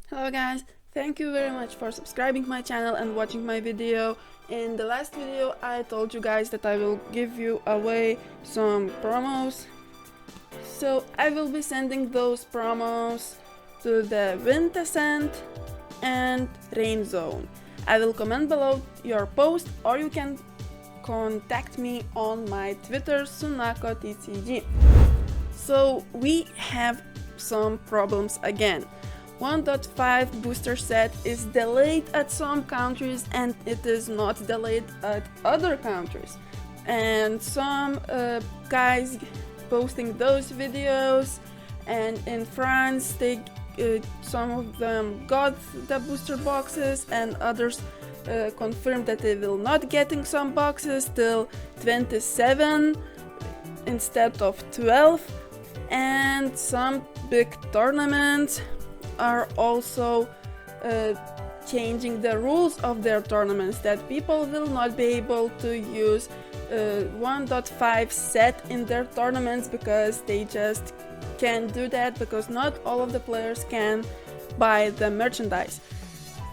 Hello guys, thank you very much for subscribing my channel and watching my video. In the last video I told you guys that I will give you away some promos. So I will be sending those promos to the Quintessent and Rainzone. I will comment below your post, or you can contact me on my Twitter Sunako TCG. So we have some problems again. 1.5 booster set is delayed at some countries and it is not delayed at other countries. And some guys posting those videos, and in France some of them got the booster boxes and others confirmed that they will not getting some boxes till 27 instead of 12. And some big tournaments are also changing the rules of their tournaments, that people will not be able to use 1.5 set in their tournaments because they just can't do that, because not all of the players can buy the merchandise.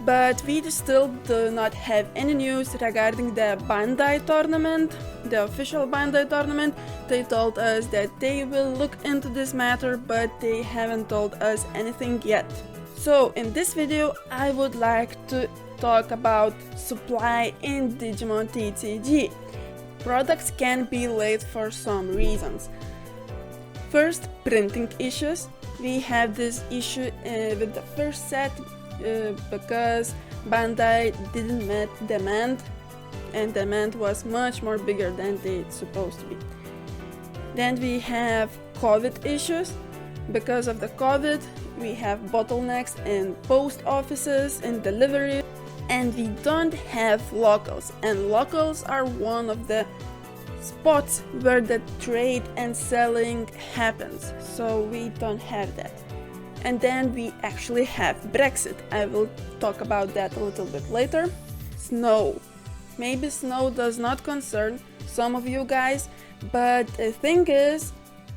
But we still do not have any news regarding the Bandai tournament, the official Bandai tournament. They told us that they will look into this matter, but they haven't told us anything yet. So in this video I would like to talk about supply in Digimon TCG. Products can be late for some reasons. First, printing issues. We have this issue with the first set because Bandai didn't meet demand, and demand was much more bigger than it's supposed to be. Then we have COVID issues. Because of the COVID, we have bottlenecks in post offices, in delivery, and we don't have locals, and locals are one of the spots where the trade and selling happens, so we don't have that. And then we actually have Brexit. I will talk about that a little bit later. Snow. Maybe snow does not concern some of you guys, but the thing is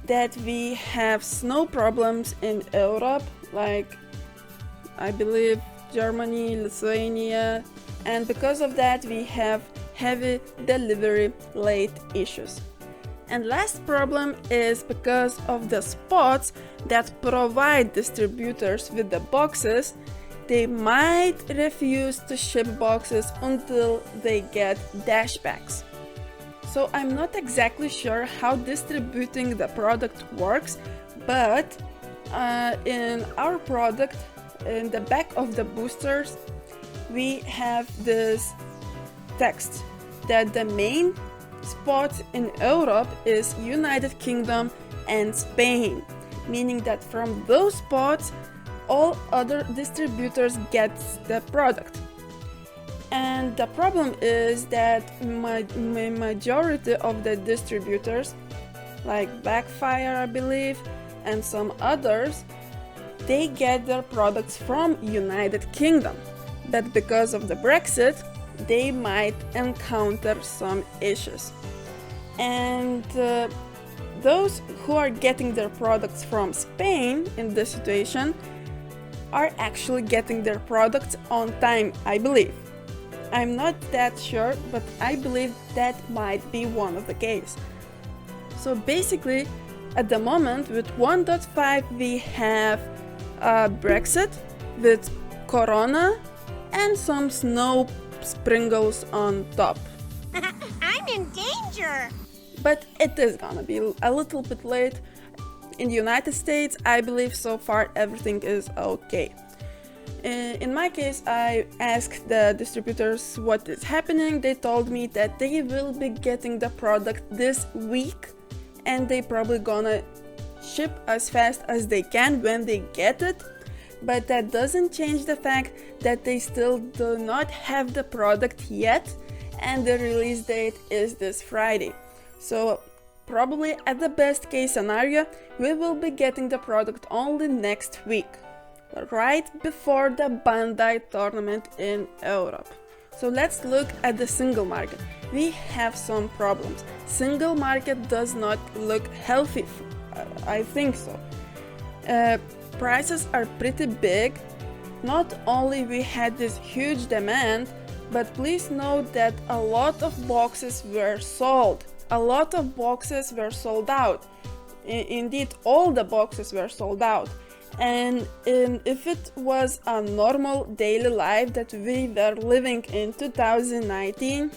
that we have snow problems in Europe, like I believe Germany, Lithuania, and because of that we have heavy delivery late issues. And last problem is because of the spots that provide distributors with the boxes, they might refuse to ship boxes until they get dash packs. So I'm not exactly sure how distributing the product works, but in our product, in the back of the boosters, we have this text that the main spot in Europe is United Kingdom and Spain, meaning that from those spots all other distributors get the product. And the problem is that majority of the distributors, like Backfire I believe, and some others, they get their products from United Kingdom. But because of the Brexit, they might encounter some issues. And those who are getting their products from Spain in this situation are actually getting their products on time, I believe. I'm not that sure, but I believe that might be one of the case. So basically, at the moment with 1.5 we have Brexit with Corona and some snow sprinkles on top. I'm in danger! But it is gonna be a little bit late. In the United States, I believe so far everything is okay. In my case, I asked the distributors what is happening. They told me that they will be getting the product this week and they probably gonna ship as fast as they can when they get it. But that doesn't change the fact that they still do not have the product yet, and the release date is this Friday. So probably at the best case scenario, we will be getting the product only next week, right before the Bandai tournament in Europe. So let's look at the single market. We have some problems. Single market does not look healthy, I think so. Prices are pretty big Not only we had this huge demand, but please note that a lot of boxes were sold. A lot of boxes were sold out. Indeed, all the boxes were sold out. And if it was a normal daily life that we were living in 2019,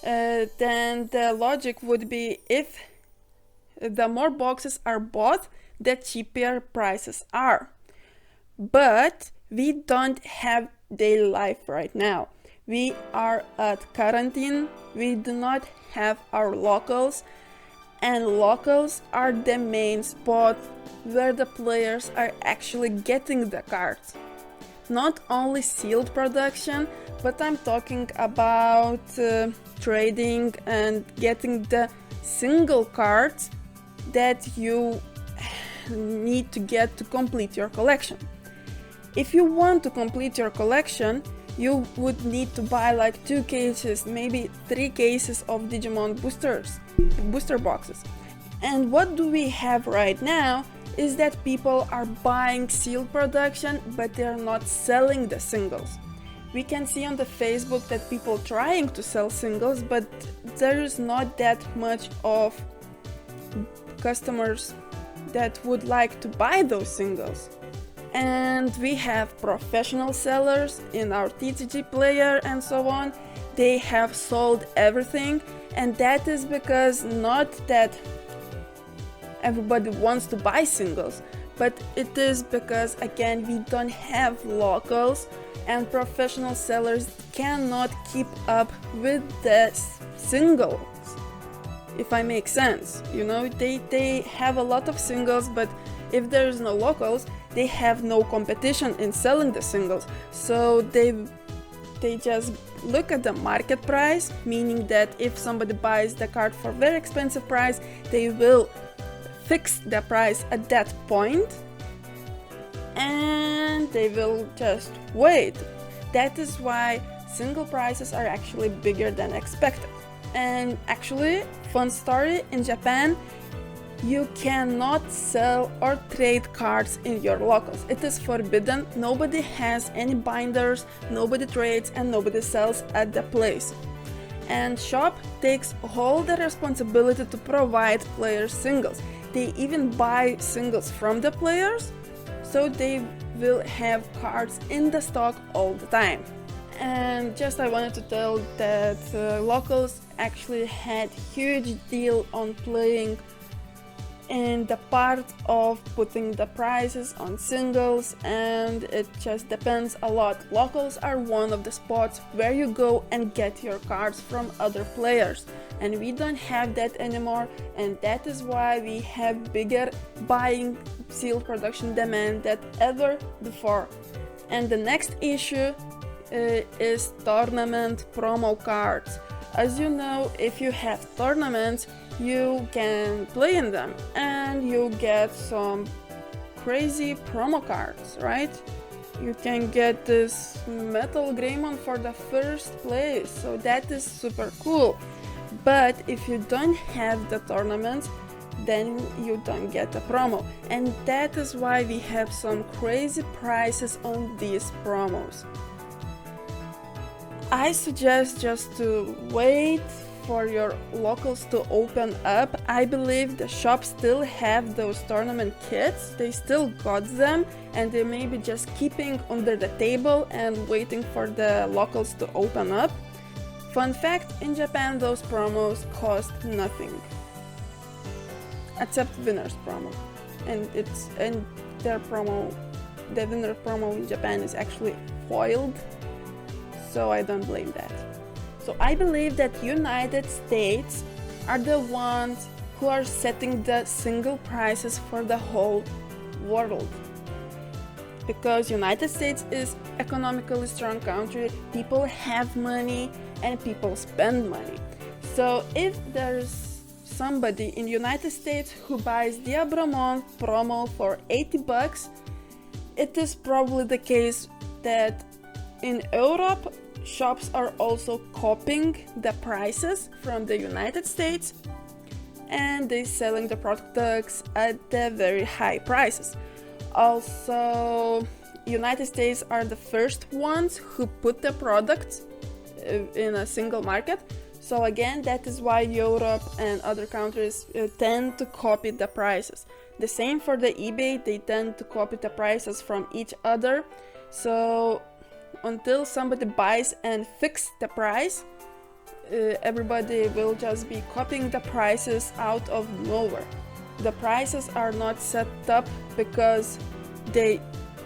then the logic would be if the more boxes are bought, the cheaper prices are. But we don't have daily life right now. We are at quarantine, we do not have our locals, and locals are the main spot where the players are actually getting the cards. Not only sealed production, but I'm talking about trading and getting the single cards that you need to get to complete your collection. If you want to complete your collection, you would need to buy like 2 cases, maybe 3 cases of Digimon booster boxes. And what do we have right now is that people are buying sealed production, but they're not selling the singles. We can see on the Facebook that people trying to sell singles, but there is not that much of customers that would like to buy those singles. And we have professional sellers in our TCG player and so on. They have sold everything, and that is because not that everybody wants to buy singles, but it is because again we don't have locals, and professional sellers cannot keep up with the singles, if I make sense. You know, they have a lot of singles, but if there is no locals, they have no competition in selling the singles. So they just look at the market price, meaning that if somebody buys the card for very expensive price, they will fix the price at that point and they will just wait. That is why single prices are actually bigger than expected. And actually, fun story, in Japan, you cannot sell or trade cards in your locals. It is forbidden. Nobody has any binders, nobody trades, and nobody sells at the place. And shop takes all the responsibility to provide players singles. They even buy singles from the players, so they will have cards in the stock all the time. And just I wanted to tell that locals actually had huge deal on playing in the part of putting the prices on singles, and it just depends a lot. Locals are one of the spots where you go and get your cards from other players, and we don't have that anymore, and that is why we have bigger buying sealed production demand than ever before. And the next issue is tournament promo cards. As you know, if you have tournaments, you can play in them and you get some crazy promo cards, right? You can get this Metal Greymon for the first place, so that is super cool. But if you don't have the tournaments, then you don't get a promo, and that is why we have some crazy prices on these promos. I suggest just to wait for your locals to open up. I believe the shops still have those tournament kits, they still got them, and they may be just keeping under the table and waiting for the locals to open up. Fun fact, in Japan those promos cost nothing. Except winner's promo. And their promo, the winner promo in Japan is actually foiled, so I don't blame that. So I believe that United States are the ones who are setting the single prices for the whole world. Because United States is economically strong country, people have money and people spend money. So if there's somebody in United States who buys Diabramon promo for $80, it is probably the case that in Europe shops are also copying the prices from the United States and they selling the products at the very high prices. Also, United States are the first ones who put the products in a single market. So again, that is why Europe and other countries tend to copy the prices. The same for the eBay, they tend to copy the prices from each other. So until somebody buys and fix the price, everybody will just be copying the prices out of nowhere. The prices are not set up because they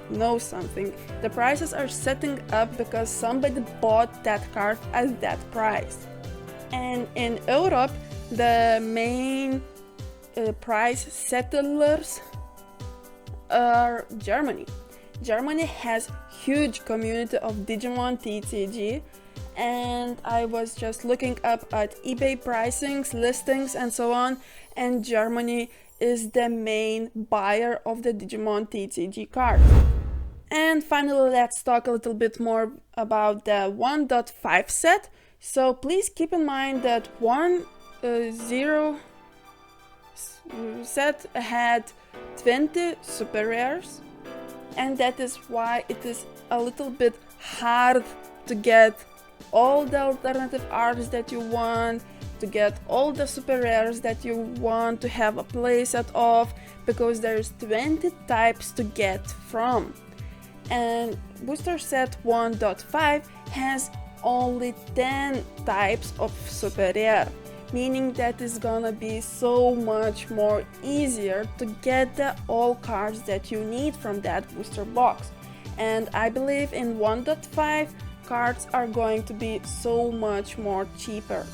know something. The prices are setting up because somebody bought that card at that price. And in Europe, the main price settlers are Germany. Germany has huge community of Digimon TCG, and I was just looking up at eBay pricings, listings and so on, and Germany is the main buyer of the Digimon TCG cards. And finally, let's talk a little bit more about the 1.5 set. So please keep in mind that 1.0 set had 20 super rares, and that is why it is a little bit hard to get all the alternative arts that you want, to get all the super rares that you want to have a playset of, because there's 20 types to get from. And booster set 1.5 has only 10 types of super rare, meaning that it's gonna be so much more easier to get the all cards that you need from that booster box. And I believe in 1.5 cards are going to be so much more cheaper.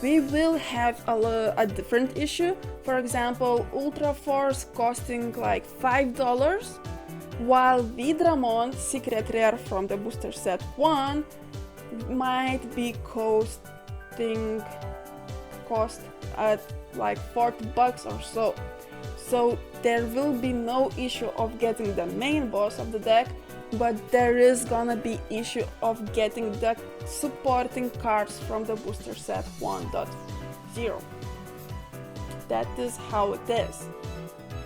We will have a different issue. For example, Ultra Force costing like $5, while Vidramon Secret Rare from the booster set 1 might be cost at like $40 or so. So there will be no issue of getting the main boss of the deck, but there is gonna be issue of getting the supporting cards from the booster set 1.0. That is how it is.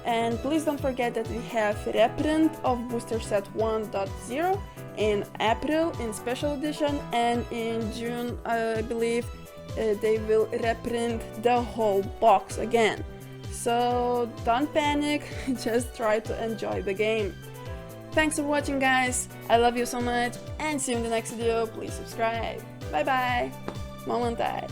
And please don't forget that we have reprint of booster set 1.0 in April in special edition, and in June I believe they will reprint the whole box again. So don't panic, just try to enjoy the game. Thanks for watching, guys. I love you so much, and see you in the next video. Please subscribe. Bye bye. Momentai.